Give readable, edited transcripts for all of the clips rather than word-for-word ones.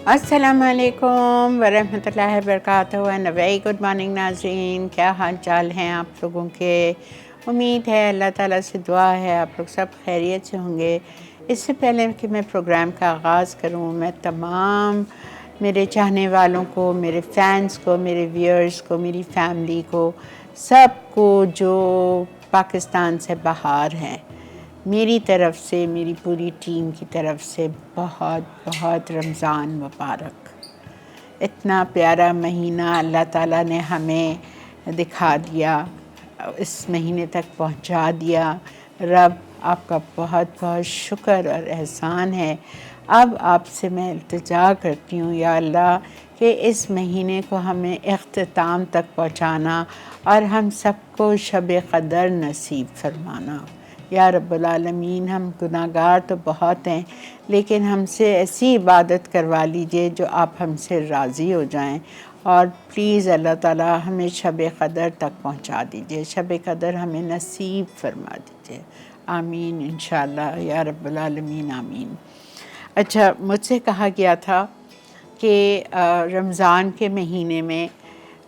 अस्सलाम वालेकुम वरहमतुल्लाहि वबरकातुहू एंड वेरी गुड मॉर्निंग नाज़रीन। क्या हाल चाल हैं आप लोगों के? उम्मीद है अल्लाह ताला से दुआ है आप लोग सब खैरियत से होंगे। इससे पहले कि मैं प्रोग्राम का आगाज़ करूं, मैं तमाम मेरे चाहने वालों को, मेरे फ़ैन्स को, मेरे व्यूअर्स को, मेरी फैमिली को, सबको जो पाकिस्तान से बाहर हैं, मेरी तरफ़ से, मेरी पूरी टीम की तरफ़ से बहुत बहुत रमज़ान मुबारक। इतना प्यारा महीना अल्लाह ताला ने हमें दिखा दिया, इस महीने तक पहुंचा दिया। रब आपका बहुत बहुत शुक्र और एहसान है। अब आपसे मैं इल्तिजा करती हूँ या अल्लाह कि इस महीने को हमें इख्तिताम तक पहुँचाना और हम सबको शब क़दर नसीब फरमाना या रब्बुल आलमीन। हम गुनाहगार तो बहुत हैं, लेकिन हमसे ऐसी इबादत करवा लीजिए जो आप हमसे राज़ी हो जाएं, और प्लीज़ अल्लाह ताला हमें शब क़दर तक पहुंचा दीजिए, शब क़दर हमें नसीब फरमा दीजिए। आमीन इंशाअल्लाह या रब्बुल आलमीन आमीन। अच्छा, मुझसे कहा गया था कि रमज़ान के महीने में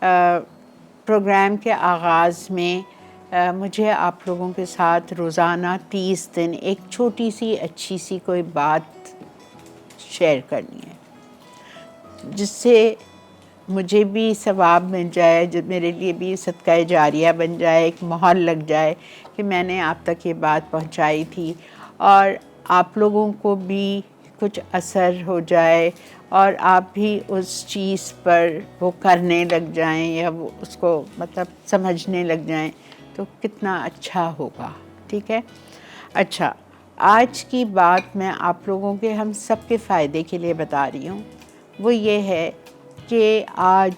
प्रोग्राम के आगाज़ में मुझे आप लोगों के साथ रोज़ाना 30 दिन एक छोटी सी अच्छी सी कोई बात शेयर करनी है, जिससे मुझे भी सवाब मिल जाए, जो मेरे लिए भी सदका जारिया बन जाए, एक मोहर लग जाए कि मैंने आप तक ये बात पहुंचाई थी, और आप लोगों को भी कुछ असर हो जाए और आप भी उस चीज़ पर वो करने लग जाएं या वो उसको मतलब समझने लग जाएं, तो कितना अच्छा होगा। ठीक है। अच्छा, आज की बात मैं आप लोगों के हम सब के फ़ायदे के लिए बता रही हूँ। वो ये है कि आज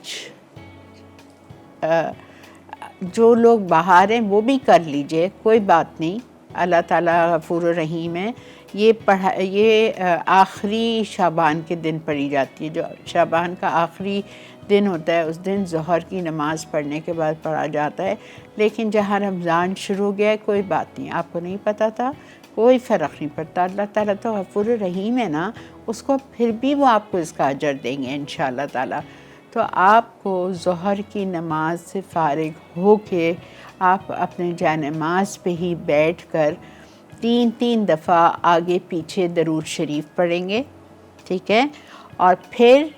जो लोग बाहर हैं वो भी कर लीजिए, कोई बात नहीं, अल्लाह ताला गफूर रहीम है। ये आखिरी शाबान के दिन पढ़ी जाती है, जो शाबान का आखिरी दिन होता है उस दिन ज़ोहर की नमाज़ पढ़ने के बाद पढ़ा जाता है। लेकिन जहाँ रमज़ान शुरू हो गया है, कोई बात नहीं, आपको नहीं पता था, कोई फ़र्क नहीं पड़ता, अल्लाह ताला तो गफूर रहीम है ना, उसको फिर भी वो आपको इसका अजर देंगे इंशाअल्लाह ताला। तो आपको ज़ोहर की नमाज से फ़ारिग हो के आप अपने जान-ए-नमाज़ पे ही बैठ कर 3-3 दफ़ा आगे पीछे दरूद शरीफ पढ़ेंगे। ठीक है। और फिर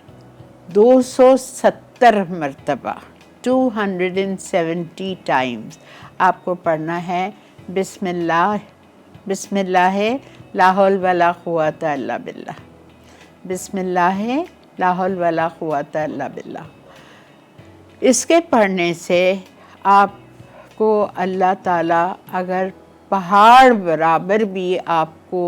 270 मरतबा 270 टाइम्स आपको पढ़ना है बिस्मिल्लाह, बिस्मिल्लाह ला हौल वला कुव्वता इल्ला बिल्लाह, बिस्मिल्लाह ला हौल वला कुव्वता इल्ला बिल्लाह। इसके पढ़ने से आपको अल्लाह ताला अगर पहाड़ बराबर भी आपको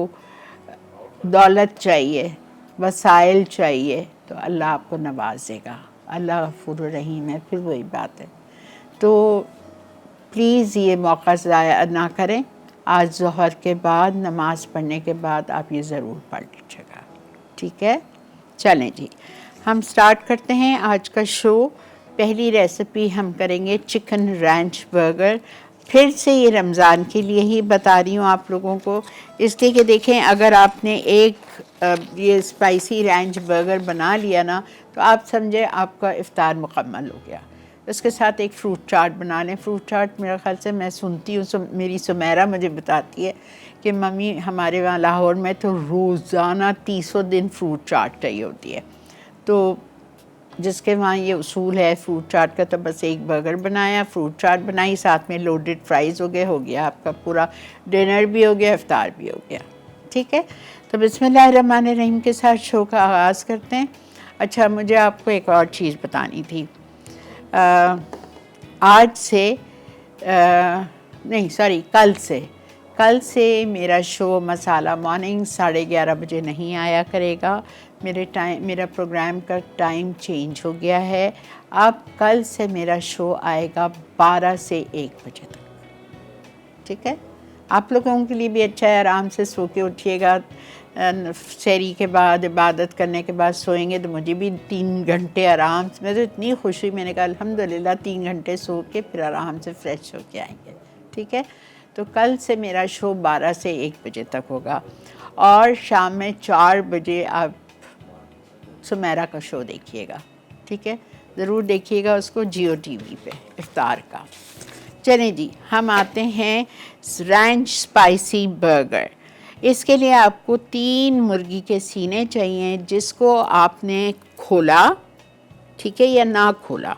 दौलत चाहिए, वसाइल चाहिए, तो अल्लाह आपको नवाजेगा। अल्लाह गफूर रहीम है, फिर वही बात है। तो प्लीज़ ये मौका ज़ाया ना करें। आज ज़ोहर के बाद नमाज़ पढ़ने के बाद आप ये ज़रूर पढ़ लीजिएगा। ठीक है। चलें जी, हम स्टार्ट करते हैं आज का शो। पहली रेसिपी हम करेंगे चिकन रैंच बर्गर। फिर से ये रमज़ान के लिए ही बता रही हूँ आप लोगों को, इसलिए कि देखें, अगर आपने एक ये स्पाइसी रैंच बर्गर बना लिया ना, तो आप समझे आपका इफ़्तार मुकम्मल हो गया। उसके साथ एक फ़्रूट चाट बना लें। फ़्रूट चाट मेरे ख़्याल से मैं सुनती हूँ, मेरी सुमेरा मुझे बताती है कि मम्मी हमारे वहाँ लाहौर में तो रोज़ाना 300 दिन फ्रूट चाट चाहिए होती है। तो जिसके वहाँ ये उसूल है फ्रूट चाट का, तो बस एक बर्गर बनाया, फ्रूट चाट बनाई, साथ में लोडेड फ्राइज़ हो गए, हो गया आपका पूरा डिनर भी हो गया, इफ्तार भी हो गया। ठीक है। तो बिस्मिल्लाहिर्रहमानिर्रहीम के साथ शो का आगाज़ करते हैं। अच्छा, मुझे आपको एक और चीज़ बतानी थी। आज से नहीं सॉरी कल से मेरा शो मसाला मॉर्निंग 11:30 बजे नहीं आया करेगा। मेरा प्रोग्राम का टाइम चेंज हो गया है। अब कल से मेरा शो आएगा 12 से 1 बजे तक। ठीक है। आप लोगों के लिए भी अच्छा है, आराम से सो के उठिएगा। शहरी के बाद इबादत करने के बाद सोएंगे तो मुझे भी 3 घंटे आराम से, मैं तो इतनी खुश हुई, मैंने कहा अल्हम्दुलिल्लाह 3 घंटे सो के फिर आराम से फ्रेश हो के आएंगे। ठीक है। तो कल से मेरा शो 12 से 1 बजे तक होगा, और शाम में 4 बजे आप सुमेरा का शो देखिएगा, ठीक है, ज़रूर देखिएगा उसको जियो टीवी पे इफ्तार का। चलें जी, हम आते हैं रैंच स्पाइसी बर्गर। इसके लिए आपको 3 मुर्गी के सीने चाहिए, जिसको आपने खोला, ठीक है, या ना खोला,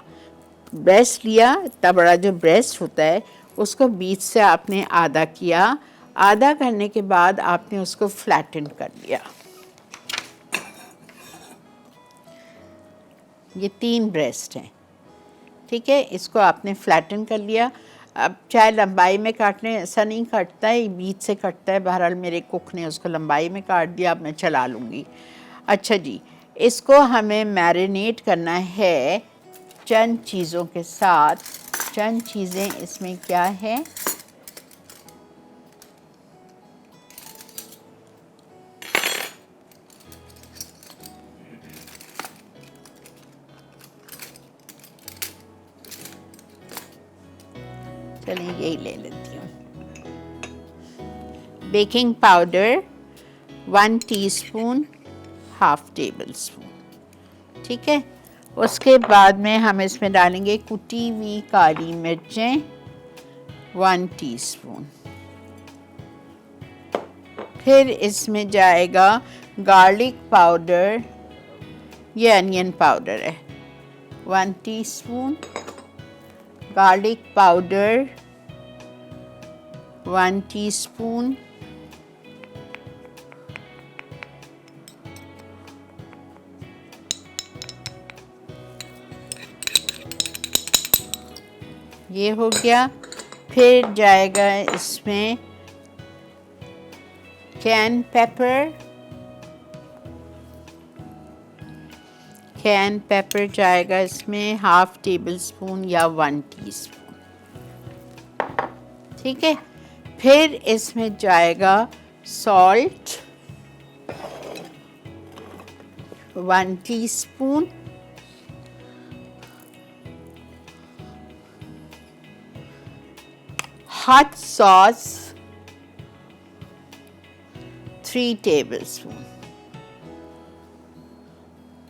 ब्रेस्ट लिया, इतना बड़ा जो ब्रेस्ट होता है उसको बीच से आपने आधा किया, आधा करने के बाद आपने उसको फ्लैटन कर लिया। ये 3 ब्रेस्ट हैं, ठीक है, इसको आपने फ्लैटन कर लिया। अब चाहे लंबाई में काटने, ऐसा नहीं कटता है, बीच से कटता है, बहरहाल मेरे कुक ने उसको लंबाई में काट दिया, अब मैं चला लूँगी। अच्छा जी, इसको हमें मैरिनेट करना है चंद चीज़ों के साथ। चंद चीज़ें इसमें क्या है, चलिए यही ले लेती हूँ। Baking powder 1 teaspoon, half table spoon, ठीक है। उसके बाद में हम इसमें डालेंगे कुटी हुई काली मिर्चें 1 टीस्पून। फिर इसमें जाएगा गार्लिक पाउडर, ये अनियन पाउडर है, 1 टीस्पून, गार्लिक पाउडर 1 टीस्पून, ये हो गया। फिर जाएगा इसमें कैन पेपर, कैन पेपर जाएगा इसमें हाफ टेबल स्पून या 1 टीस्पून, ठीक है। फिर इसमें जाएगा salt 1 teaspoon, hot sauce 3 table spoon,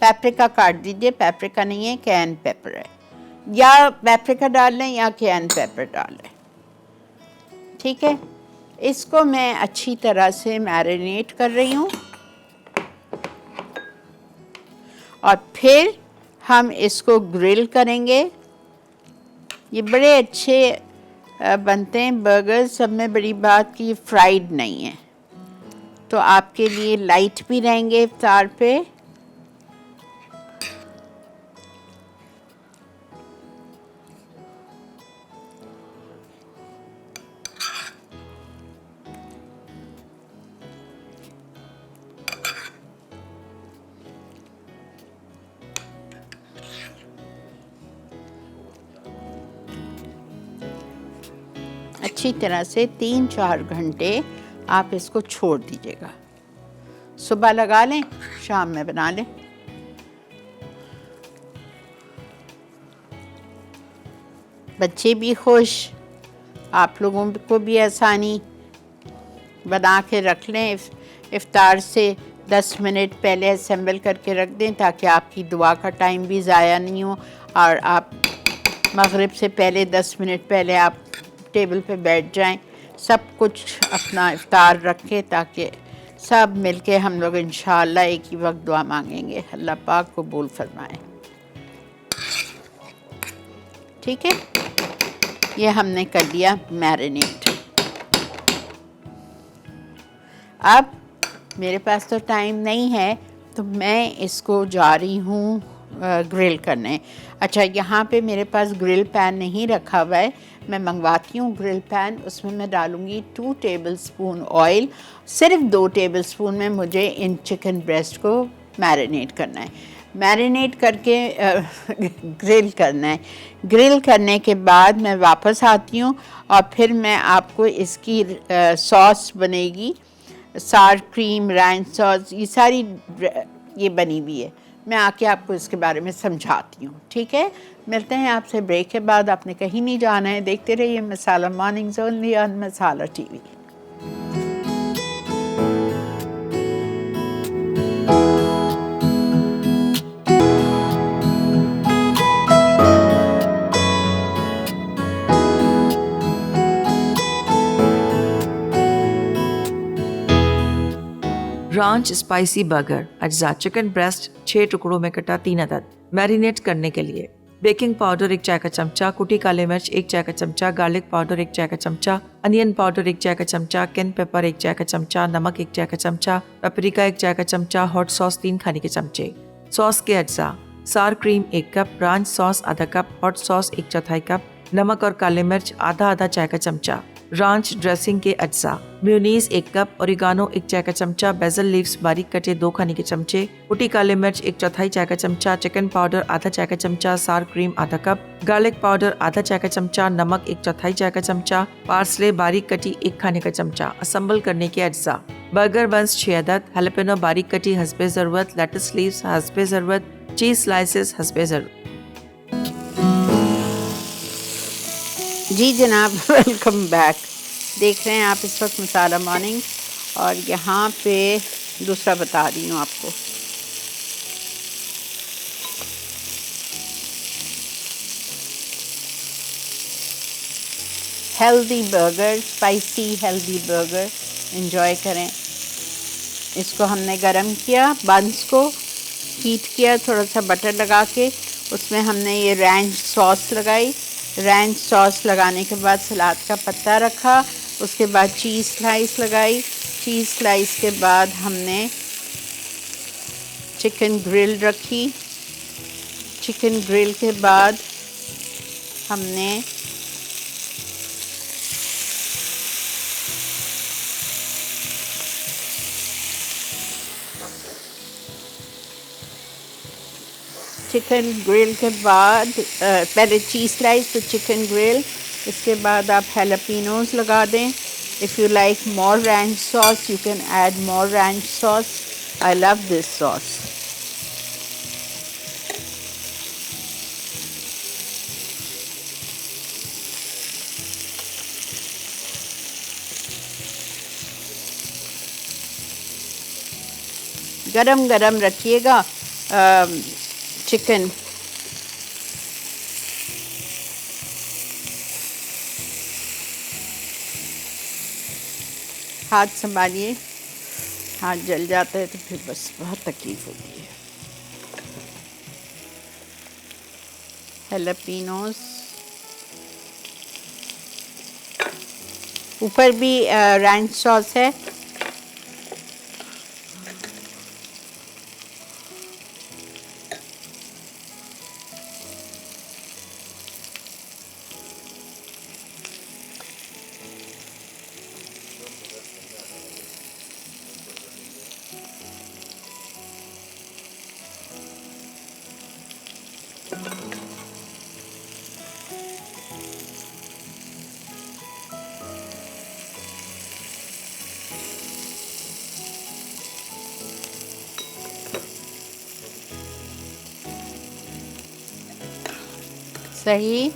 paprika काट दीजिए, पेपरिका नहीं है, कैन पेपर है, या पेपरिका डाल लें या कैन पेपर डाल लें, ठीक है। इसको मैं अच्छी तरह से मैरिनेट कर रही हूँ और फिर हम इसको ग्रिल करेंगे। ये बड़े अच्छे बनते हैं बर्गर, सब में बड़ी बात कि ये फ्राइड नहीं है, तो आपके लिए लाइट भी रहेंगे इफ्तार पे। अच्छी तरह से 3-4 घंटे आप इसको छोड़ दीजिएगा। सुबह लगा लें, शाम में बना लें। बच्चे भी खुश, आप लोगों को भी आसानी, बना के रख लें। इफ्तार से 10 मिनट पहले असेंबल करके रख दें ताकि आपकी दुआ का टाइम भी ज़ाया नहीं हो और आप मगरिब से पहले 10 मिनट पहले आप टेबल पे बैठ जाएं। सब कुछ अपना इफ्तार रखें ताकि सब मिलके हम लोग इंशाअल्लाह एक ही वक्त दुआ मांगेंगे, अल्लाह पाक कबूल फरमाए, ठीक है। ये हमने कर लिया मैरिनेट। अब मेरे पास तो टाइम नहीं है तो मैं इसको जा रही हूँ ग्रिल करने। अच्छा, यहाँ पे मेरे पास ग्रिल पैन नहीं रखा हुआ है, मैं मंगवाती हूँ ग्रिल पैन। उसमें मैं डालूँगी 2 टेबलस्पून ऑयल। सिर्फ 2 टेबलस्पून में मुझे इन चिकन ब्रेस्ट को मैरिनेट करना है। मैरिनेट करके ग्रिल करना है। ग्रिल करने के बाद मैं वापस आती हूँ और फिर मैं आपको इसकी सॉस बनेगी, सार क्रीम, रैंच सॉस, ये सारी ये बनी हुई है। मैं आके आपको इसके बारे में समझाती हूँ, ठीक है। मिलते हैं आपसे ब्रेक के बाद। आपने कहीं नहीं जाना है, देखते रहिए Masala mornings only on Masala TV. Ranch spicy burger अज्जा चिकन ब्रेस्ट 6 टुकड़ों में कटा 3 अदद। मैरिनेट करने के लिए बेकिंग पाउडर 1 चाय का चमचा, कुटी काले मिर्च 1 चाय का चमचा, गार्लिक पाउडर 1 चाय का चमचा, अनियन पाउडर 1 चाय का चमचा, कैन पेपर 1 चाय का चमचा, नमक 1 चाय का चमचा, पेपरिका 1 चाय का चमचा, हॉट सॉस 3 खाने के चमचे। सॉस के अज्जा सार क्रीम 1 कप, रांच सॉस आधा कप, हॉट सॉस 1/4 कप, नमक और काले मिर्च आधा चाय का चमचा। रांच ड्रेसिंग के अज्जा मेयोनीज 1 कप, ओरिगानो 1 चाय का चमचा, बेसल लीव्स बारीक कटे 2 खाने के चमचे, कुटी काले मिर्च 1/4 चाय का चमचा, चिकन पाउडर आधा चाय का चमचा, सार क्रीम आधा कप, गार्लिक पाउडर आधा चाय का चमचा, नमक 1/4 चाय का चमचा, पार्सले बारीक कटी 1 खाने का चमचा। असेंबल करने के अज्जा बर्गर बंस 6 अदद, हैलापेनो बारीक कटी हस्बे ज़रूरत, लेटस लीव्स हस्बे ज़रूरत, चीज स्लाइसेस हस्बे ज़रूरत। जी जनाब, वेलकम बैक। देख रहे हैं आप इस वक्त मसाला मॉर्निंग, और यहाँ पे दूसरा बता रही हूँ आपको। Healthy burger, spicy healthy burger enjoy करें। इसको हमने गरम किया, बंस को हीट किया, थोड़ा सा बटर लगा के उसमें हमने ये रैंच सॉस लगाई। रैंच सॉस लगाने के बाद सलाद का पत्ता रखा, उसके बाद चीज़ स्लाइस लगाई। चीज़ स्लाइस के बाद हमने चिकन ग्रिल रखी। चिकन ग्रिल के बाद हमने चिकन ग्रिल के बाद पहले चीज़ स्लाइस तो चिकन ग्रिल, इसके बाद आप हैलापिनोज लगा दें। If you like more ranch sauce you can add more ranch sauce. I love this sauce. गरम गरम रखिएगा चिकन। हाथ संभालिए, हाथ जल जाता है तो फिर बस बहुत तकलीफ होती है। हैलापिनोज ऊपर भी रैंच सॉस है। सही।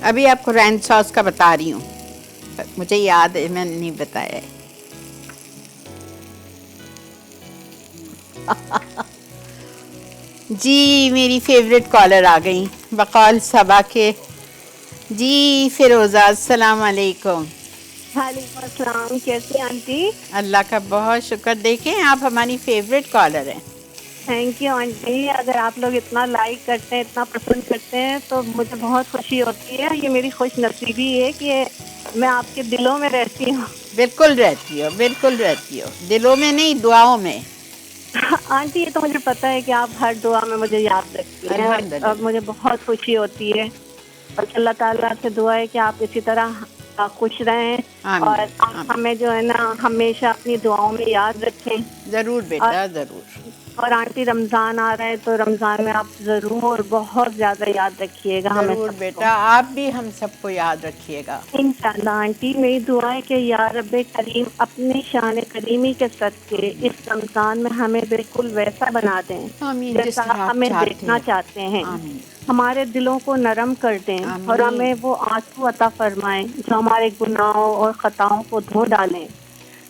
अभी आपको रैंच सॉस का बता रही हूँ, मुझे याद है मैंने नहीं बताया है। जी मेरी फेवरेट कॉलर आ गई बकौल सबा के। जी फिरोज़ा, अस्सलाम वालेकुम। वालेकुम अस्सलाम। कैसी आंटी? अल्लाह का बहुत शुक्र। देखें आप हमारी फेवरेट कॉलर हैं। Thank you aunty. अगर आप लोग इतना लाइक करते हैं, इतना पसंद करते हैं तो मुझे बहुत खुशी होती है। ये मेरी खुश नसीबी है कि मैं आपके दिलों में रहती हूँ। बिल्कुल रहती हो, बिल्कुल रहती हो, दिलों में नहीं दुआओं में। आंटी ये तो मुझे पता है कि आप हर दुआ में मुझे याद रखती हैं और मुझे बहुत खुशी होती है। और अल्लाह ताला से दुआ है कि आप इसी तरह खुश रहें और आप हमें जो है ना हमेशा अपनी दुआओं में याद रखें। ज़रूर बेटा, ज़रूर। और आंटी रमज़ान आ रहा है तो रमज़ान में आप ज़रूर बहुत ज़्यादा याद रखिएगा हमें। ज़रूर बेटा, आप भी हम सबको याद रखिएगा इंशाल्लाह। आंटी मेरी दुआ है कि या रब्बे करीम अपनी शान करीमी के सदके इस रमज़ान में हमें बिल्कुल वैसा बना दें जैसा हमें देखना चाहते हैं। हमारे दिलों को नरम कर दें और हमें वो आंसू अता फरमाएं जो हमारे गुनाहों और खताओं को धो डालें।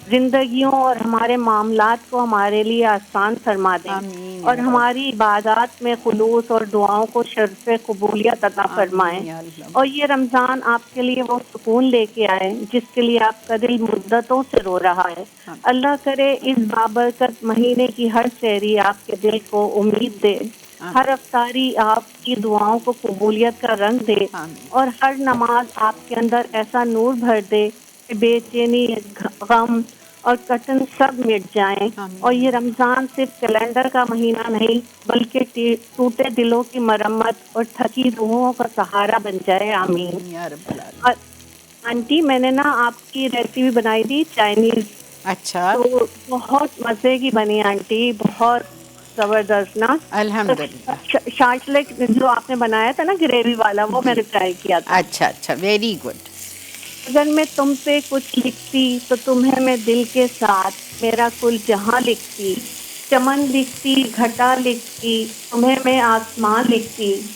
जिंदगियों और हमारे मामलात को हमारे लिए आसान फरमा दें। और हमारी इबादत में खुलूस और दुआओं को शर्फ कबूलियत अता फरमाएं। और ये रमज़ान आपके लिए वो सुकून लेके आए जिसके लिए आपका दिल मुद्दतों से रो रहा है। अल्लाह करे इस बाबरकत महीने की हर सहरी आपके दिल को उम्मीद दे, हर अफ्तारी आपकी दुआओं को कबूलियत का रंग दे और हर नमाज आपके अंदर ऐसा नूर भर दे कि बेचैनी, गम और कटन सब मिट जाएं। और ये रमज़ान सिर्फ कैलेंडर का महीना नहीं बल्कि टूटे दिलों की मरम्मत और थकी रूहों का सहारा बन जाए। आमीन। और आंटी, मैंने ना आपकी रेसिपी बनाई थी चाइनीज़। अच्छा। तो बहुत मज़े की बनी आंटी, बहुत जबरदस्त ना। अल्हम्दुलिल्लाह। शार्टलेट जो आपने बनाया था ना ग्रेवी वाला, वो मैंने ट्राई किया था। अच्छा अच्छा, वेरी गुड। अगर मैं तुम पे कुछ लिखती तो तुम्हें मैं दिल के साथ मेरा कुल जहां लिखती, चमन लिखती, घटा लिखती, तुम्हें मैं आसमां लिखती,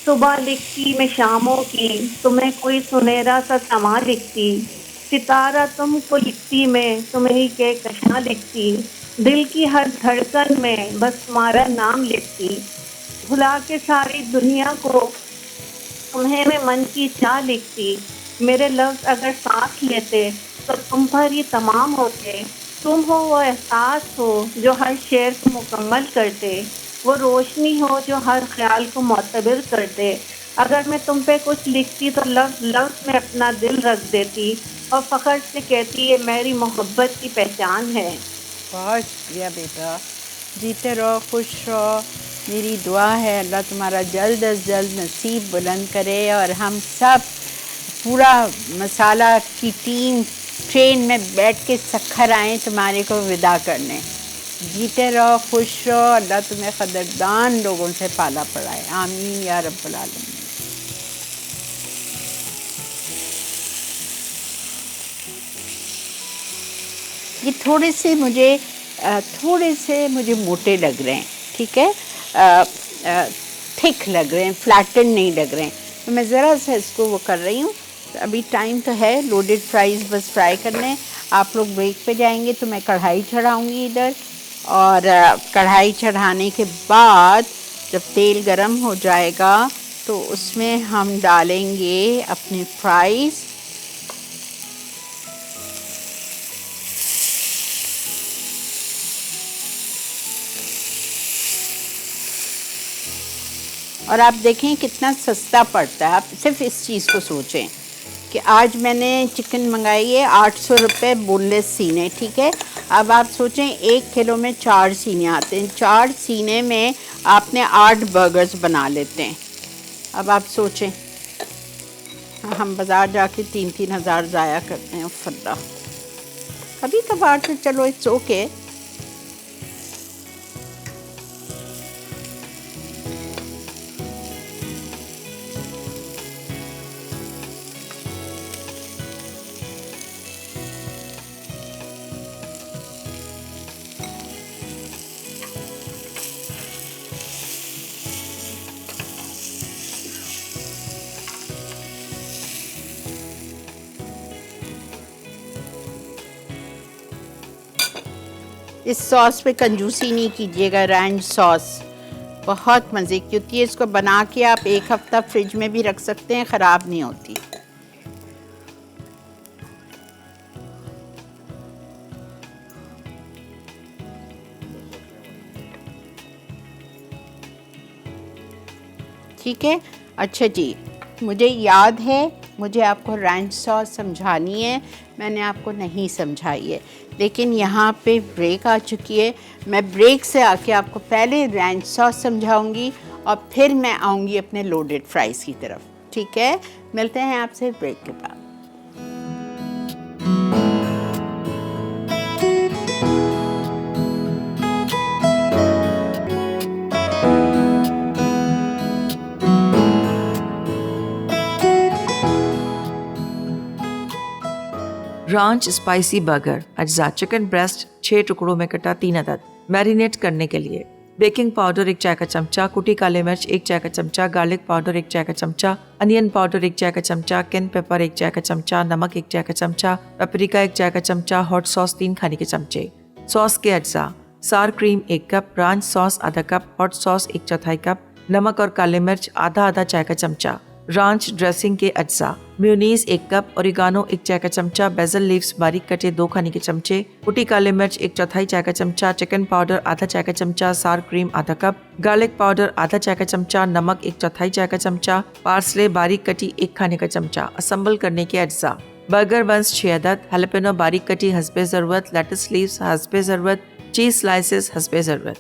सुबह लिखती मैं शामों की, तुम्हें कोई सुनहरा सा समा लिखती, सितारा तुमको लिखती मैं, तुम्हें के कशा लिखती, दिल की हर धड़कन में बस तुम्हारा नाम लिखती, भुला के सारी दुनिया को तुम्हें मैं मन की चाह लिखती, मेरे लफ्ज़ अगर सांस लेते तो तुम पर ही तमाम होते, तुम हो वो एहसास हो जो हर शेर को मुकम्मल करते, वो रोशनी हो जो हर ख्याल को मोतबर कर दे। अगर मैं तुम पे कुछ लिखती तो लफ्ज़ में अपना दिल रख देती और फ़ख्र से कहती ये मेरी मोहब्बत की पहचान है। बहुत शुक्रिया बेटा, जीते रहो, खुश रहो। मेरी दुआ है अल्लाह तुम्हारा जल्द अज जल्द नसीब बुलंद करे और हम सब पूरा मसाला की टीम ट्रेन में बैठ के सखर आएँ तुम्हारे को विदा करने। जीते रहो, खुश रहो, अल्लाह तुम्हें कदरदान लोगों से पाला पड़ाए। आमीन या रब्बल आलमीन। ये थोड़े से मुझे मोटे लग रहे हैं, ठीक है, थिक लग रहे हैं, फ्लैटन नहीं लग रहे हैं, तो मैं ज़रा सा इसको वो कर रही हूँ। तो अभी टाइम तो है, लोडेड फ्राइज़ बस फ्राई करने। आप लोग ब्रेक पे जाएंगे तो मैं कढ़ाई चढ़ाऊँगी इधर, और कढ़ाई चढ़ाने के बाद जब तेल गरम हो जाएगा तो उसमें हम डालेंगे अपने फ्राइज़। और आप देखें कितना सस्ता पड़ता है। आप सिर्फ इस चीज़ को सोचें कि आज मैंने चिकन मंगाई है 800 रुपये बोनलेस सीने, ठीक है। अब आप सोचें 1 किलो में 4 सीने आते हैं, 4 सीने में आपने 8 बर्गर्स बना लेते हैं। अब आप सोचें, हम बाज़ार जाके 3-3 हज़ार ज़ाया करते हैं। फल्ला, कभी कभार तो चलो इट्स ओके। इस सॉस पे कंजूसी नहीं कीजिएगा। रैंच सॉस बहुत मज़े की होती है। इसको बना के आप 1 हफ़्ता फ्रिज में भी रख सकते हैं, ख़राब नहीं होती। ठीक है, अच्छा जी, मुझे याद है मुझे आपको रैंच सॉस समझानी है, मैंने आपको नहीं समझाई है, लेकिन यहाँ पे ब्रेक आ चुकी है। मैं ब्रेक से आके आपको पहले रैंच सॉस समझाऊंगी और फिर मैं आऊँगी अपने लोडेड फ्राइज़ की तरफ, ठीक है। मिलते हैं आपसे ब्रेक के बाद। रांच स्पाइसी बर्गर अज्जा चिकन ब्रेस्ट 6 टुकड़ों में कटा 3 अदद। मैरिनेट करने के लिए बेकिंग पाउडर 1 चाय का चमचा, कुटी काले मिर्च 1 चाय का चमचा, गार्लिक पाउडर 1 चाय का चमचा, अनियन पाउडर 1 चाय का चमचा, कैन पेपर 1 चाय का चमचा, नमक 1 चाय का चमचा, पेपरिका 1 चाय का चमचा, हॉट सॉस 3 खाने के चमचे। सॉस के अज्जा सार क्रीम 1 कप, रांच सॉस आधा कप, हॉट सॉस 1/4 कप, नमक और काले मिर्च आधा चाय का चमचा, रांच ड्रेसिंग के अज्जा, मेयोनीज 1 कप, ओरिगानो 1 चाय का चमचा, बेसल लीव्स बारीक कटे 2 खाने के चमचे, कुटी काले मिर्च 1/4 चाय का चमचा, चिकन पाउडर आधा चाय का चमचा, सार क्रीम आधा कप, गार्लिक पाउडर आधा चाय का चमचा, नमक 1/4 चाय का चमचा, पार्सले बारीक कटी 1 खाने का चमचा। असेंबल करने के अज्जा: बर्गर बंस 6 अदद, हैलोपेनो बारीक कटी हस्बे ज़रूरत, लेटस लीव्स हस्बे ज़रूरत, चीज स्लाइसेस हस्बे ज़रूरत।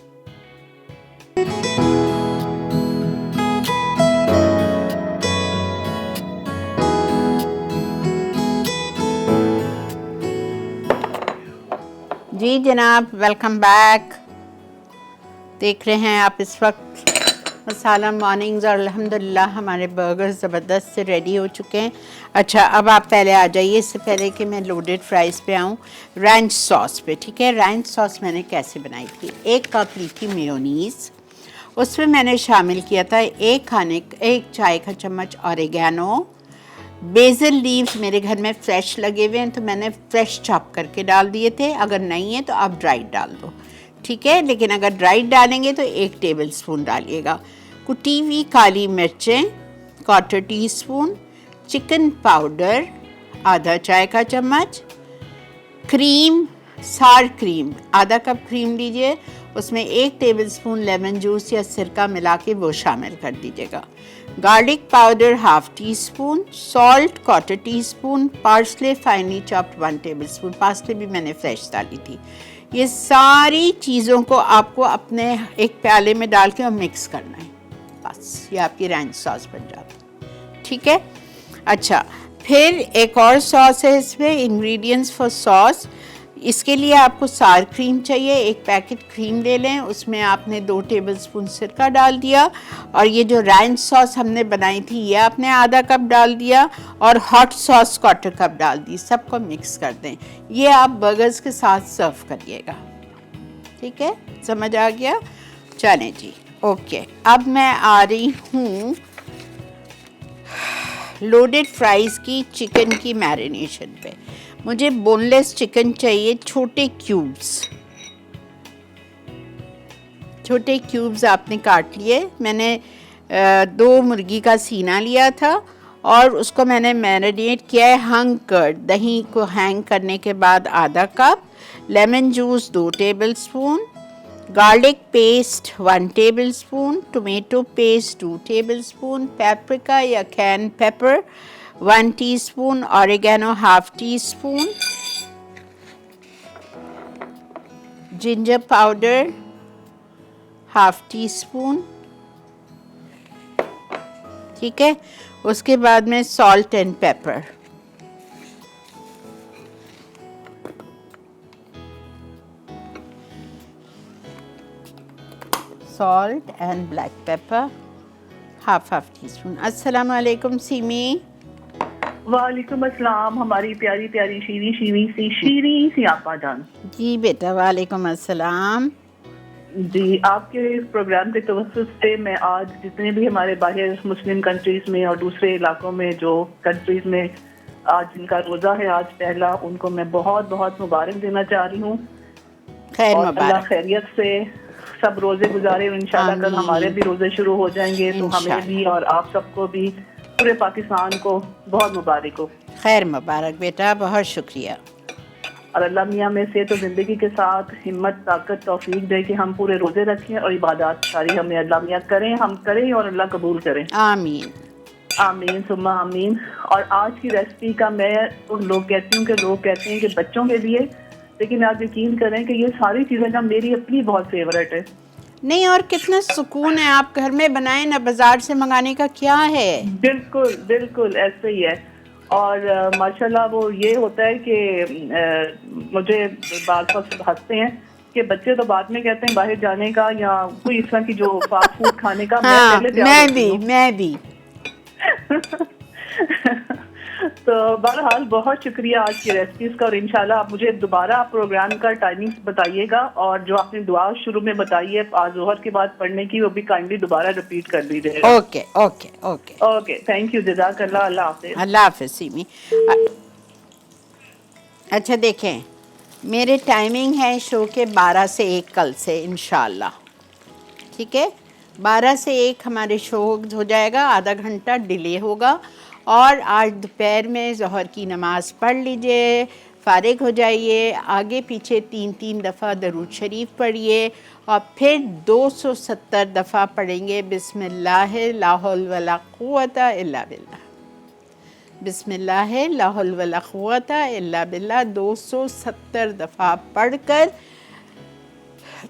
जी जनाब, वेलकम बैक। देख रहे हैं आप इस वक्त मसाला मॉर्निंग्स और अल्हम्दुलिल्लाह हमारे बर्गर्स ज़बरदस्त से रेडी हो चुके हैं। अच्छा, अब आप पहले आ जाइए, इससे पहले कि मैं लोडेड फ्राइज़ पे आऊँ, रैंच सॉस पे। ठीक है, रैंच सॉस मैंने कैसे बनाई थी। 1 कप ली थी मेयोनीज़, उसमें मैंने शामिल किया था 1 चाय का चम्मच ऑरिगेनो। बेसल लीव्स मेरे घर में फ़्रेश लगे हुए हैं तो मैंने फ़्रेश चॉप करके डाल दिए थे, अगर नहीं है तो आप ड्राइड डाल दो। ठीक है, लेकिन अगर ड्राइड डालेंगे तो 1 टेबल स्पून डालिएगा। कुटी हुई काली मिर्चें 1/4 टीस्पून, चिकन पाउडर आधा चाय का चम्मच, क्रीम, सार क्रीम आधा कप क्रीम लीजिए, उसमें 1 टेबल स्पून लेमन जूस या सिरका मिला के वो शामिल कर दीजिएगा। Garlic powder half tea spoon, salt 1/4 teaspoon, parsley finally chopped 1 table spoon. Parsley भी मैंने फ्रेश डाली थी। ये सारी चीज़ों को आपको अपने एक प्याले में डाल के और मिक्स करना है, बस ये आपकी रैंच सॉस बन जाती है। ठीक है, अच्छा, फिर एक और सॉस है इसमें, इंग्रेडिएंट्स फॉर सॉस। इसके लिए आपको सार क्रीम चाहिए, 1 पैकेट क्रीम ले लें, उसमें आपने 2 टेबल स्पून सिरका डाल दिया, और ये जो रैंच सॉस हमने बनाई थी ये आपने आधा कप डाल दिया, और हॉट सॉस 1/4 कप डाल दी। सबको मिक्स कर दें। ये आप बर्गर्स के साथ सर्व करिएगा। ठीक है, समझ आ गया? चलें जी, ओके। अब मैं आ रही हूँ लोडेड फ्राइज़ की चिकन की मैरिनेशन पे। मुझे बोनलेस चिकन चाहिए, छोटे क्यूब्स आपने काट लिए। मैंने 2 मुर्गी का सीना लिया था और उसको मैंने मैरिनेट किया है हंग कर्ड, दही को हैंग करने के बाद आधा cup, lemon juice 2 tablespoon, garlic paste 1 tablespoon, tomato paste 2 tablespoon, paprika या cayenne pepper 1 teaspoon, oregano half teaspoon, ginger powder half teaspoon. ठीक है, उसके बाद में salt and pepper. Salt and black pepper half teaspoon. अस्सलाम वालेकुम semi. वालेकुम अस्सलाम हमारी प्यारी प्यारी शीरी सी आपा जान। जी बेटा, वालेकुम अस्सलाम। जी, आपके इस प्रोग्राम के तवज्जुह से मैं आज जितने भी हमारे बाहर मुस्लिम कंट्रीज में और दूसरे इलाकों में जो कंट्रीज में आज जिनका रोज़ा है आज पहला, उनको मैं बहुत बहुत मुबारक देना चाह रही हूँ। खैर और मुबारक। अल्लाह खैरियत से सब रोजे गुजारे। इंशाल्लाह कल हमारे भी रोजे शुरू हो जाएंगे, तो हमें भी और आप सबको भी, पूरे पाकिस्तान को बहुत मुबारक हो। खैर मुबारक बेटा, बहुत शुक्रिया। और अल्लाह मियाँ में से तो ज़िंदगी के साथ हिम्मत, ताकत, तौफीक दे कि हम पूरे रोजे रखें और इबादत सारी हमें अल्लाह मियाँ करें, हम करें और अल्लाह कबूल करें। आमीन आमीन सुम्मा आमीन। और आज की रेसिपी का मैं लोग कहते हैं कि बच्चों के लिए, लेकिन आप यकीन करें कि ये सारी चीज़ें ना मेरी अपनी बहुत फेवरेट है। नहीं, और कितना सुकून है, आप घर में बनाएं ना, बाजार से मंगाने का क्या है। बिल्कुल बिल्कुल ऐसे ही है। और माशाल्लाह वो ये होता है कि मुझे बात हंसते हैं कि बच्चे तो बाद में कहते हैं बाहर जाने का या कोई इस तरह की जो फास्ट फूड खाने का। हाँ, मैं भी तो बहरहाल बहुत शुक्रिया आज की रेसिपीज का। और इंशाल्लाह आप मुझे दोबारा प्रोग्राम का टाइमिंग्स बताइएगा, और जो आपने दुआ शुरू में बताई है आज जोहर के बाद पढ़ने की, वो भी काइंडली दोबारा रिपीट कर दीजिएगा। Okay okay okay okay, thank you, जज़ाकल्लाह, अल्लाह हाफ़िज़। अल्लाह हाफ़िज़ सीमी। अच्छा देखें, मेरे टाइमिंग है शो के 12 से 1 कल से इंशाल्लाह, ठीक है। 12 से 1 हमारे शो हो जाएगा, आधा घंटा डिले होगा। और आज दोपहर में ज़ोहर की नमाज़ पढ़ लीजिए, फ़ारिग हो जाइए, आगे पीछे 3-3 दफ़ा दरूद शरीफ पढ़िए और फिर 270 दफ़ा पढ़ेंगे बिस्मिल्लाह ला हौल वला कुव्वता इल्ला बिल्लाह। बिस्मिल्लाह ला हौल वला कुव्वता इल्ला बिल्लाह 270 दफ़ा पढ़कर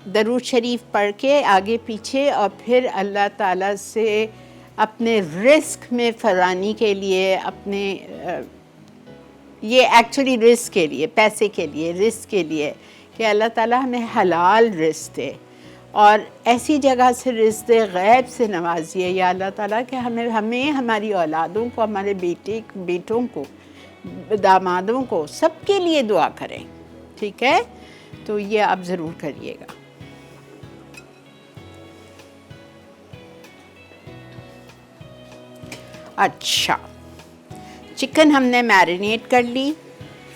दरूद शरीफ पढ़ के आगे पीछे, और फिर अल्लाह ताला से अपने रिस्क में फ़रानी के लिए, अपने ये एक्चुअली रिस्क के लिए, पैसे के लिए, रिस्क के लिए कि अल्लाह ताला हमें हलाल रिस्क दे और ऐसी जगह से रिस्क दे, गैब से नवाजिए या अल्लाह ताला कि हमें हमारी औलादों को, हमारे बेटों को, दामादों को, सबके लिए दुआ करें, ठीक है। तो ये आप ज़रूर करिएगा। अच्छा, चिकन हमने मैरिनेट कर ली,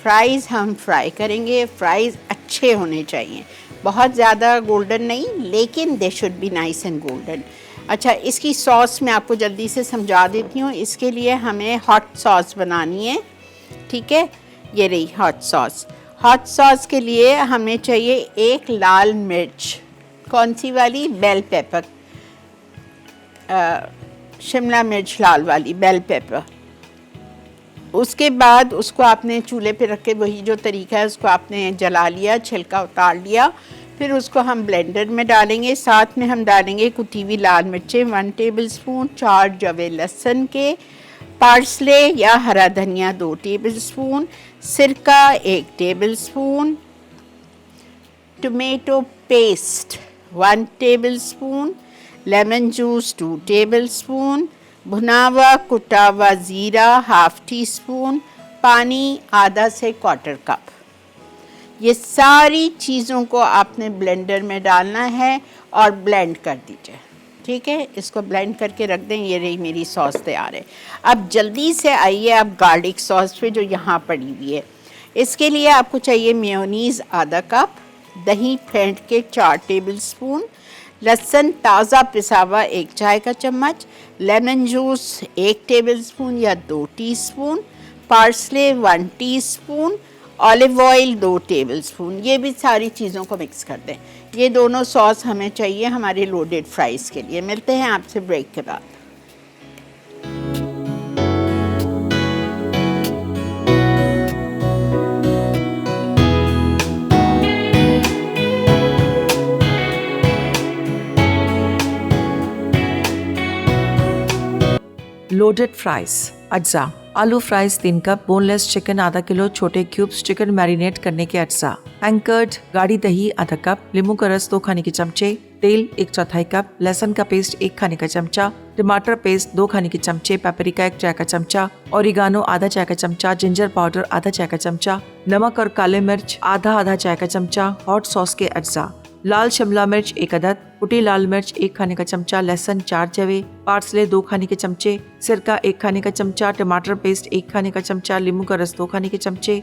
फ्राइज़ हम फ्राई करेंगे। फ्राइज़ अच्छे होने चाहिए, बहुत ज़्यादा गोल्डन नहीं, लेकिन they should be nice and golden. अच्छा, इसकी सॉस मैं आपको जल्दी से समझा देती हूँ। इसके लिए हमें हॉट सॉस बनानी है, ठीक है। ये रही हॉट सॉस। हॉट सॉस के लिए हमें चाहिए 1 लाल मिर्च, कौन सी वाली, बेल पेपर, शिमला मिर्च लाल वाली, बेल पेपर। उसके बाद उसको आपने चूल्हे पे रख के, वही जो तरीका है, उसको आपने जला लिया, छिलका उतार लिया, फिर उसको हम ब्लेंडर में डालेंगे। साथ में हम डालेंगे कुटी हुई लाल मिर्चें 1 टेबलस्पून, 4 जवे लहसुन के, पार्सले या हरा धनिया 2 टेबलस्पून, सिरका 1 tablespoon, tomato paste 1 tablespoon, lemon juice 2 tablespoon, भुना हुआ कुटा हुआ ज़ीरा 1/2 टीस्पून, पानी आधा से 1/4 कप। ये सारी चीज़ों को आपने ब्लेंडर में डालना है और ब्लेंड कर दीजिए, ठीक है। इसको ब्लेंड करके रख दें। ये रही मेरी सॉस तैयार है। अब जल्दी से आइए आप गार्लिक सॉस पे जो यहाँ पड़ी हुई है। इसके लिए आपको चाहिए मेयोनीज़ आधा कप, दही फेंट के 4 टेबलस्पून, लहसुन ताज़ा पिसा हुआ 1 चाय का चम्मच, लेमन जूस 1 टेबलस्पून या 2 teaspoon, parsley 1 teaspoon, olive oil 2 tablespoon. ये भी सारी चीज़ों को मिक्स कर दें। ये दोनों सॉस हमें चाहिए हमारे लोडेड फ्राइज़ के लिए। मिलते हैं आपसे ब्रेक के बाद। लोडेड फ्राइज अज्जा, आलू फ्राइज 3 कप, बोनलेस चिकन आधा किलो, छोटे क्यूब्स चिकन मैरिनेट करने के अज्जा, एंकर्ड गाढ़ी दही आधा कप, नींबू का रस 2 खाने के चमचे, तेल 1/4 कप, लहसुन का पेस्ट 1 खाने का चमचा, टमाटर पेस्ट 2 खाने के चमचे, पेपरिका 1 चाय का चमचा, ओरिगानो आधा चाय का चमचा, जिंजर पाउडर आधा चाय का चमचा, नमक और काले मिर्च आधा चाय का चमचा, हॉट सॉस के अज्जा, लाल शिमला मिर्च 1 अदद, कुटी लाल मिर्च 1 खाने का चमचा, लहसुन 4 जवे, पार्सले 2 खाने के चमचे, सिरका 1 खाने का चमचा, टमाटर पेस्ट 1 खाने का चमचा, नींबू का रस 2 खाने के चमचे,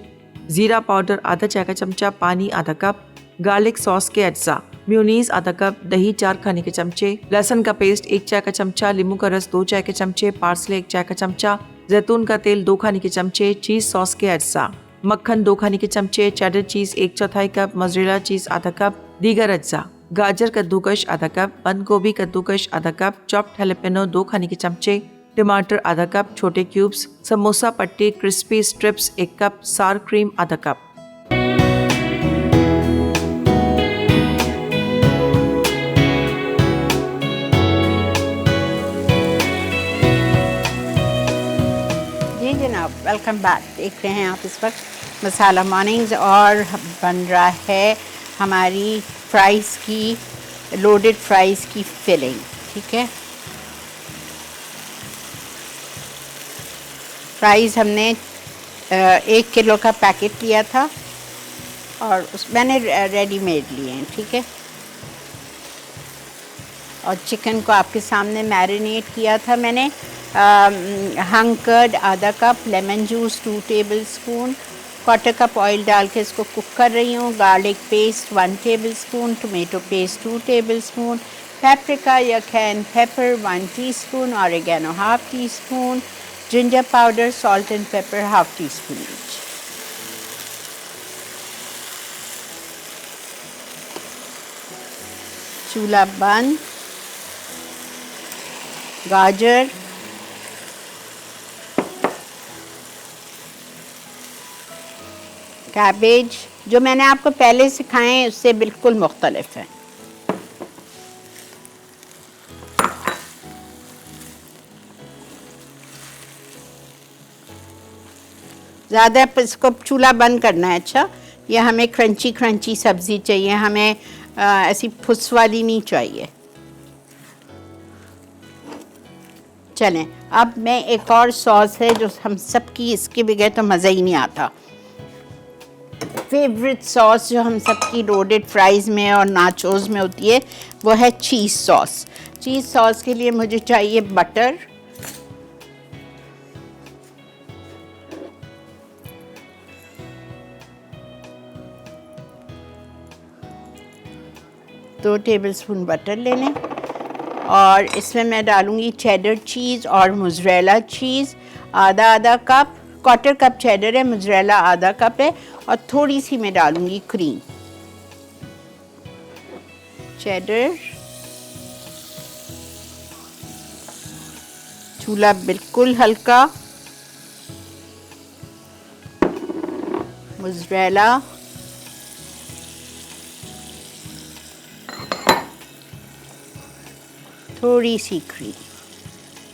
जीरा पाउडर आधा चाय का चमचा, पानी आधा कप, गार्लिक सॉस के अज्जा, मेयोनीज आधा कप, दही 4 खाने के चमचे, लहसुन का पेस्ट 1 चाय का चमचा, नींबू का रस 2 चाय के चमचे, पार्सले 1 चाय का चमचा, जैतून का तेल 2 खाने के चमचे, चीज सॉस के अज्जा, मक्खन 2 खाने के चमचे, चेडर चीज 1/4 कप, मोज़रेला चीज आधा कप, दीगर अज्जा, गाजर कद्दूकश आधा कप, बंद गोभी कद्दूकश आधा कप, चॉप्ड हैलेपेनो 2 खाने के चमचे, टमाटर आधा कप, छोटे क्यूब्स, समोसा पट्टी क्रिस्पी स्ट्रिप्स 1 कप, सार क्रीम आधा कप। जी जनाब, वेलकम बैक। देख रहे हैं आप इस वक्त मसाला मॉर्निंग्स और बन रहा है हमारी फ्राइज़ की, लोडेड फ्राइज़ की फिलिंग, ठीक है। फ्राइज़ हमने 1 किलो का पैकेट लिया था और मैंने रेडीमेड लिए हैं, ठीक है। और चिकन को आपके सामने मैरिनेट किया था मैंने। हंग कर्ड आधा cup, lemon juice 2 tablespoon, quarter cup oil डाल के इसको कुक कर रही हूँ। Garlic paste 1 tablespoon, tomato paste 2 tablespoon, paprika या cayenne pepper 1 teaspoon, oregano half teaspoon, ginger powder, salt and pepper half teaspoon each. चूल्हा बंद। गाजर, कैबेज जो मैंने आपको पहले सिखाए हैं उससे बिल्कुल मुख्तलिफ है। ज़्यादा इसको चूल्हा बंद करना है। अच्छा, ये हमें क्रंची क्रंची सब्ज़ी चाहिए, हमें ऐसी फुस वाली नहीं चाहिए। चलें, अब मैं एक और सॉस है जो हम सब की, इसके बगैर तो मज़ा ही नहीं आता। फेवरेट सॉस जो हम सब की रोडेड फ्राइज़ में और नाचोज़ में होती है वो है चीज़ सॉस। चीज़ सॉस के लिए मुझे चाहिए बटर, दो टेबलस्पून बटर ले लें और इसमें मैं डालूँगी चेडर चीज़ और मोज़रेला चीज़ आधा कप। क्वार्टर कप चेडर है, मोज़रेला आधा कप है और थोड़ी सी मैं डालूँगी क्रीम। चेडर, चूल्हा बिल्कुल हल्का, मोज़रेला, थोड़ी सी क्रीम,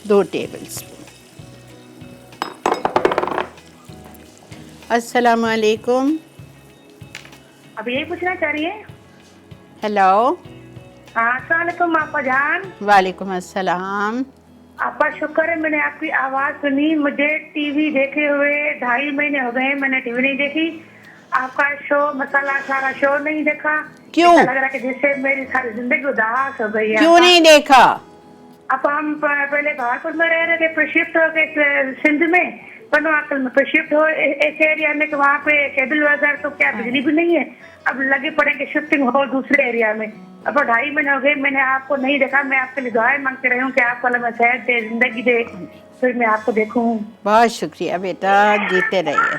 2 टेबलस्पून। अस्सलामु अलैकुम। अब यही पूछना चाह रही है। हेलो। हाँ, अस्सलाम वालेकुम आपा जान। वालेकुम अस्सलाम। आपका शुक्र है, मैंने आपकी आवाज सुनी। मुझे टीवी देखे हुए 2.5 महीने हो गए, मैंने टीवी नहीं देखी। आपका शो मसाला सारा शो नहीं देखा। क्यों? ऐसा लग रहा है कि जिससे मेरी सारी जिंदगी उदास हो गई है। क्यों नहीं देखा? अब हम पहले भागपुर में रह रहे थे, फिर शिफ्ट हो गए सिंध में, पनवाकल में, फिर शिफ्ट हो इस एरिया में, कि वहाँ पे केबल वगैरह तो क्या बिजली भी नहीं है। अब लगे पड़े कि शिफ्टिंग हो दूसरे एरिया में। अब 2.5 महीने हो गए मैंने आपको नहीं देखा। मैं आपके लिए दुआएं मांगते रही हूँ कि आपको अल्लाह सेहत दे, जिंदगी दे, फिर मैं आपको देखूँ। बहुत शुक्रिया बेटा, जीते रहिए।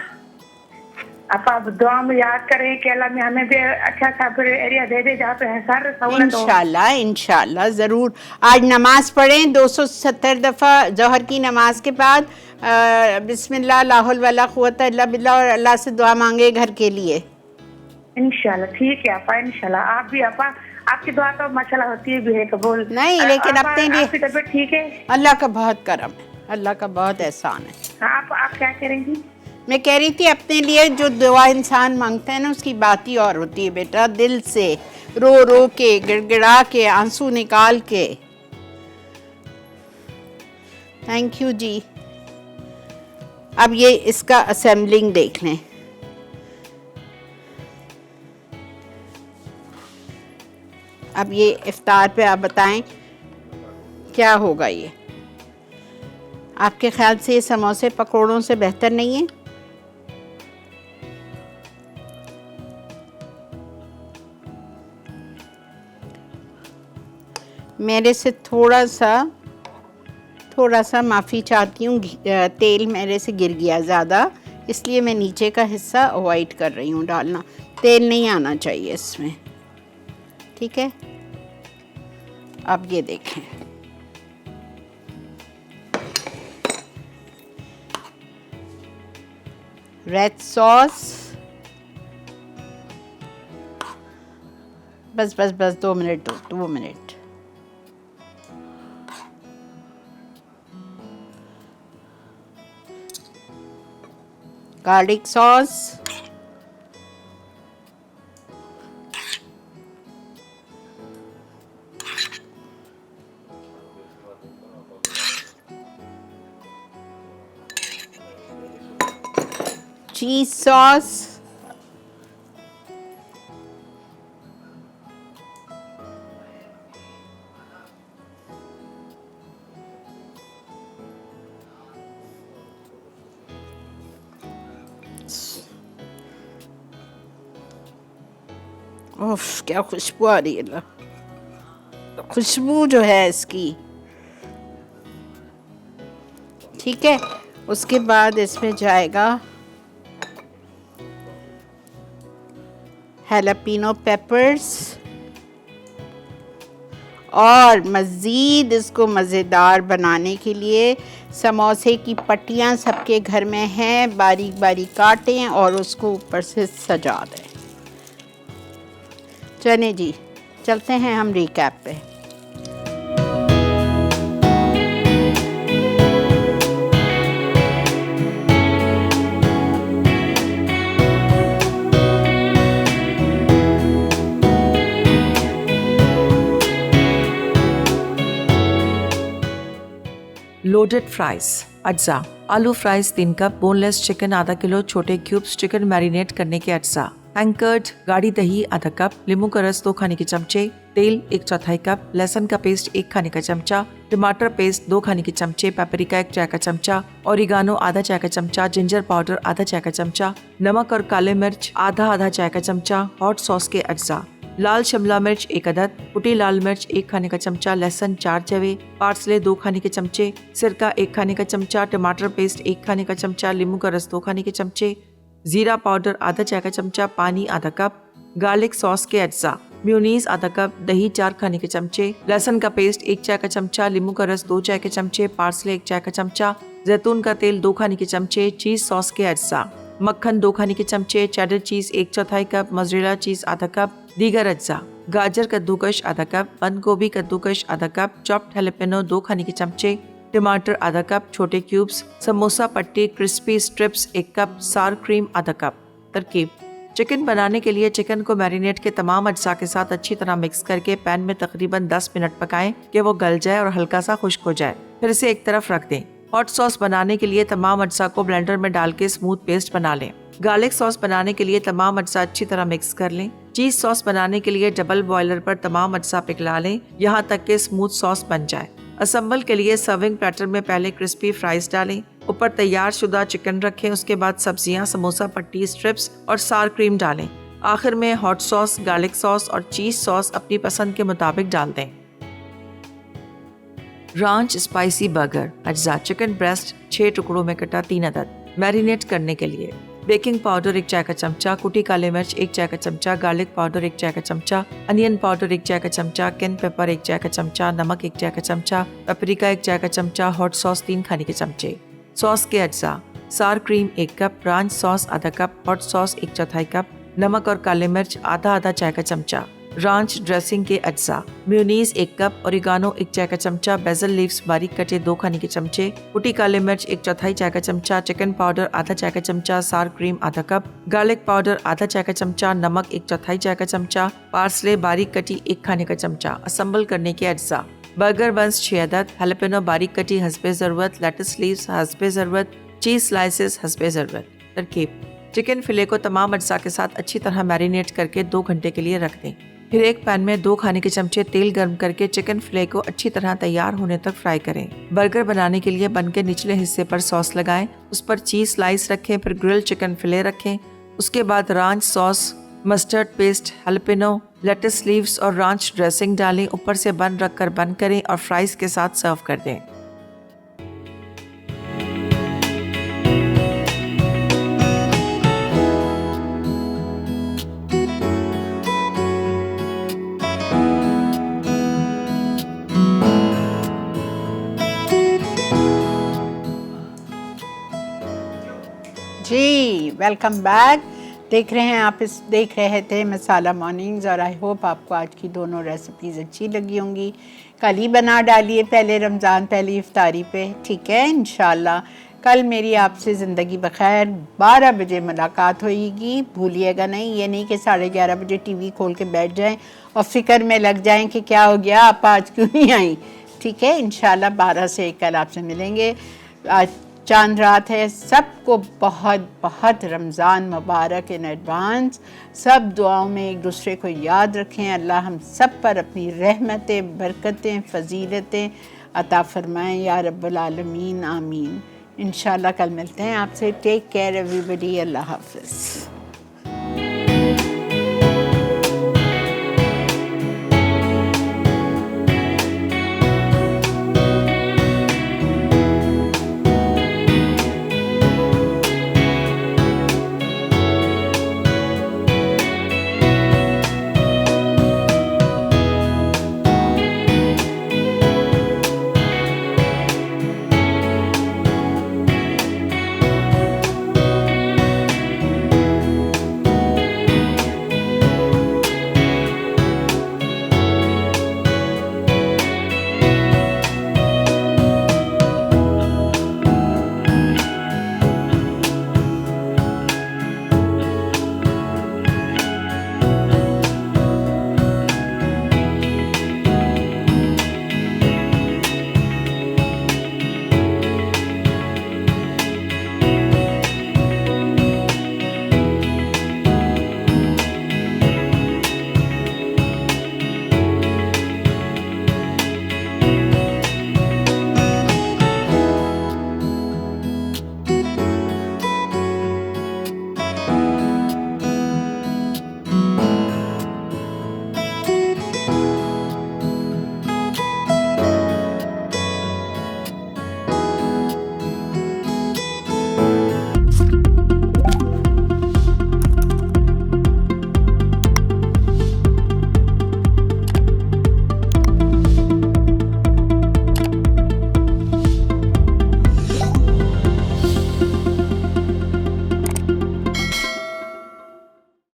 आप दुआ में याद करें कि अल्लाह में हमें भी अच्छा सा फिर एरिया दे दे जहाँ पे हर सहूलत हो। इंशाल्लाह इंशाल्लाह ज़रूर। आज नमाज पढ़ें 270 दफ़ा ज़ोहर की नमाज के बाद बिस्मिल्लाह ला हौल वला कुव्वता इल्ला बिल्लाह, और अल्लाह से दुआ मांगे घर के लिए। इंशाल्लाह ठीक है आपा, इंशाल्लाह। आप भी आपा, आपकी दुआ तो माशाल्लाह होती भी है कबूल। नहीं, लेकिन अपने लिए आपकी तबीयत ठीक है? अल्लाह का बहुत करम है, अल्लाह का बहुत एहसान है। आप क्या करेंगी? मैं कह रही थी अपने लिए जो दुआ इंसान मांगता है ना उसकी बात ही और होती है बेटा, दिल से रो रो के, गिड़गिड़ा के, आंसू निकाल के। थैंक यू जी। अब ये इसका असेंबलिंग देख लें। अब ये इफ्तार पे आप बताएं क्या होगा। ये आपके ख्याल से ये समोसे पकौड़ों से बेहतर नहीं है? मेरे से थोड़ा सा माफ़ी चाहती हूँ, तेल मेरे से गिर गया ज़्यादा, इसलिए मैं नीचे का हिस्सा अवॉइड कर रही हूँ डालना। तेल नहीं आना चाहिए इसमें, ठीक है। अब ये देखें, रेड सॉस, बस 2 मिनट दो, 2 मिनट। गार्लिक सॉस, चीज सॉस, उफ, क्या खुशबू आ रही है अल्लाह, खुशबू जो है इसकी। ठीक है, उसके बाद इसमें जाएगा हैलापिनो पेपर्स, और मज़ीद इसको मज़ेदार बनाने के लिए समोसे की पट्टियाँ सबके घर में हैं, बारीक बारीक काटें और उसको ऊपर से सजा दें। चलें जी, चलते हैं हम रिकैप पे। लोडेड फ्राइज अज्जा, आलू फ्राइज 3 कप, बोनलेस चिकन आधा किलो, छोटे क्यूब्स चिकन मैरिनेट करने के अज्जा, एंकर्ड गाढ़ी दही आधा कप, नींबू का रस 2 खाने के चमचे, तेल 1/4 कप, लहसुन का पेस्ट 1 खाने का चमचा, टमाटर पेस्ट 2 खाने के चमचे, पेपरिका 1 चाय का चमचा, ओरिगानो आधा चाय का चमचा, जिंजर पाउडर आधा चाय का चमचा, नमक और काले मिर्च आधा चाय का चमचा, हॉट सॉस के अज्जा, लाल शिमला मिर्च 1 अदद, कुटी लाल मिर्च 1 खाने का चमचा, लहसुन 4 जवे, पार्सले 2 खाने के चमचे, सिरका 1 खाने का चमचा, टमाटर पेस्ट 1 खाने का चमचा, नींबू का रस 2 खाने के चमचे, जीरा पाउडर आधा चाय का चमचा, पानी आधा कप, गार्लिक सॉस के अज्जा, मेयोनीज आधा कप, दही 4 खाने के चमचे, लहसुन का पेस्ट 1 चाय का चमचा, नींबू का रस 2 चाय के चमचे, पार्सले 1 चाय का चमचा, जैतून का तेल 2 खाने के चमचे, चीज सॉस के अज्जा, मक्खन 2 खाने के चमचे, चेडर चीज 1/4 कप, मोज़रेला चीज आधा कप, दीगर अज्जा, गाजर कद्दूकश आधा कप, बंद गोभी कद्दूकश आधा कप, चॉप्ड हैलापेनो 2 खाने के चमचे, टमाटर आधा कप, छोटे क्यूब्स, समोसा पट्टी क्रिस्पी स्ट्रिप्स 1 कप, सार क्रीम आधा कप। तरकीब: चिकन बनाने के लिए चिकन को मैरिनेट के तमाम अज्जा के साथ अच्छी तरह मिक्स करके पैन में तकरीबन 10 मिनट पकाएं कि वो गल जाए और हल्का सा खुश्क हो जाए, फिर इसे एक तरफ रख दें। हॉट सॉस बनाने के लिए तमाम अज्जा को ब्लेंडर में डाल के स्मूथ पेस्ट बना लें। गार्लिक सॉस बनाने के लिए तमाम अज्जा अच्छी तरह मिक्स कर लें। चीज सॉस बनाने के लिए डबल बॉयलर पर तमाम अज्जा पिघला लें यहाँ तक कि स्मूथ सॉस बन जाए। असम्बल के लिए सर्विंग प्लेटर में पहले क्रिस्पी फ्राइज डालें, ऊपर तैयार शुदा चिकन रखें, उसके बाद सब्जियां, समोसा पट्टी, स्ट्रिप्स और सार क्रीम डालें। आखिर में हॉट सॉस, गार्लिक सॉस और चीज सॉस अपनी पसंद के मुताबिक डाल दें। रांच स्पाइसी बर्गर अज्जा, चिकन ब्रेस्ट 6 टुकड़ों में कटा 3 अदद, मैरिनेट करने के लिए बेकिंग पाउडर 1 चाय का चमचा, कुटी काले मिर्च 1 चाय का चमचा, गार्लिक पाउडर 1 चाय का चमचा, अनियन पाउडर 1 चाय का चमचा, कैन पेपर 1 चाय का चमचा, नमक 1 चाय का चमचा, पेपरिका 1 चाय का चमचा, हॉट सॉस 3 खाने के चमचे। सॉस के अज्जा: सार क्रीम 1 कप, रांच सॉस आधा कप, हॉट सॉस 1/4 कप, नमक और काले मिर्च आधा चाय का चमचा, रांच ड्रेसिंग के अज्जा, मेयोनीज 1 कप, ओरिगानो 1 चाय का चमचा, बेसल लीव्स बारीक कटे 2 खाने के चमचे, कुटी काले मिर्च 1/4 चाय का चमचा, चिकन पाउडर आधा चाय का चमचा, सार क्रीम आधा कप, गार्लिक पाउडर आधा चाय का चमचा, नमक 1/4 चाय का चमचा, पार्सले बारीक कटी 1 खाने का चमचा। असम्बल करने के अज्जा: बर्गर बंस 6 अदद, हैलापेनो बारीक कटी हस्बे ज़रूरत, लेट्स लीव्स हस्बे ज़रूरत, चीज स्लाइसेस हस्बे ज़रूरत। तरकीब: चिकन फिले को तमाम अज्जा के साथ अच्छी तरह मैरिनेट करके 2 घंटे के लिए रख दें। फिर एक पैन में 2 खाने के चमचे तेल गर्म करके चिकन फिले को अच्छी तरह तैयार होने तक फ्राई करें। बर्गर बनाने के लिए बन के निचले हिस्से पर सॉस लगाएं, उस पर चीज स्लाइस रखें, फिर ग्रिल चिकन फिले रखें। उसके बाद ranch sauce, mustard paste, jalapeno, lettuce leaves और रांच ड्रेसिंग डालें, ऊपर से बन रखकर बंद करें और फ्राइज के साथ सर्व कर दें। जी, वेलकम बैक। देख रहे थे मसाला मॉर्निंग्स, और आई होप आपको आज की दोनों रेसिपीज़ अच्छी लगी होंगी। कल ही बना डालिए पहले रमज़ान, पहली इफ्तारी पे, ठीक है। इंशाल्लाह कल मेरी आपसे ज़िंदगी बखैर 12 बजे मुलाकात होगी, भूलिएगा नहीं। ये नहीं कि 11:30 बजे टीवी खोल के बैठ जाएं और फ़िक्र में लग जाएं कि क्या हो गया, आप आज क्यों नहीं आई, ठीक है। इंशाल्लाह 12 से 1 कल आपसे मिलेंगे। आज चांद रात है, सबको बहुत बहुत रमज़ान मुबारक इन एडवांस। सब दुआओं में एक दूसरे को याद रखें। अल्लाह हम सब पर अपनी रहमतें, बरकतें, फजीलतें अता फरमाएं या रब्बुल आलमीन, आमीन। इंशाल्लाह कल मिलते हैं आपसे। टेक केयर एवरीबडी, अल्लाह हाफ़िज़।